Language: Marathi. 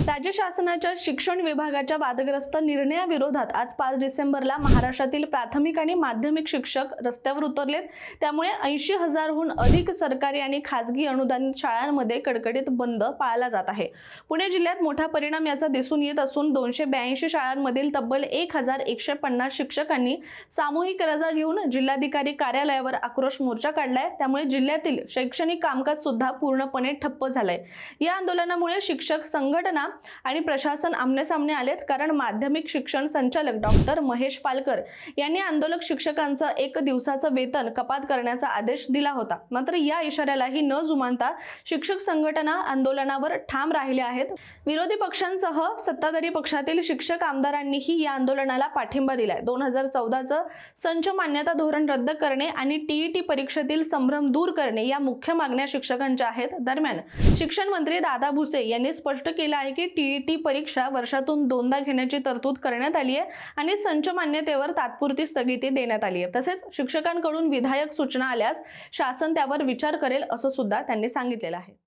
राज्य शासनाच्या शिक्षण विभागाच्या वादग्रस्त निर्णयाविरोधात आज 5 डिसेंबरला महाराष्ट्रातील प्राथमिक आणि माध्यमिक शिक्षक रस्त्यावर उतरलेत। त्यामुळे 80,000 हून अधिक सरकारी आणि खासगी अनुदानित शाळांमध्ये कडकडीत बंद पाळला जात आहे। पुणे जिल्ह्यात मोठा परिणाम याचा दिसून येत असून 282 शाळांमधील तब्बल 1150 शिक्षकांनी सामूहिक रजा घेऊन जिल्हाधिकारी कार्यालयावर आक्रोश मोर्चा काढलाय। त्यामुळे जिल्ह्यातील शैक्षणिक कामकाज सुद्धा पूर्णपणे ठप्प झालंय। या आंदोलनामुळे शिक्षक संघटना आणि प्रशासन आमने-सामने आलेत, कारण माध्यमिक शिक्षण संचालक डॉक्टर महेश पालकर यांनी आंदोलक शिक्षकांचं 1 दिवसाचं वेतन कपात करण्याचा आदेश दिला होता। मात्र या इशाऱ्यालाही न जुमानता शिक्षक संघटना आंदोलनावर ठाम राहिल्या आहेत। विरोधी पक्षांसह सत्ताधारी पक्षातील शिक्षक आमदारांनीही या आंदोलनाला पाठिंबा दिलाय। 2014चं संच मान्यता धोरण रद्द करणे आणि टीईटी परीक्षेतील संभ्रम दूर करणे या मुख्य मागण्या शिक्षकांच्या आहेत। दरम्यान शिक्षण मंत्री दादा भुसे यांनी स्पष्ट केलं आहे की टीईटी परीक्षा वर्षातून 2दा घेण्याची तरतूद करण्यात आली आहे आणि संच मान्यतेवर तात्पुरती स्थगिती देण्यात आली आहे। तसेच शिक्षकांकडून विधायक सूचना आल्यास शासन त्यावर विचार करेल असं सुद्धा त्यांनी सांगितलेलं आहे।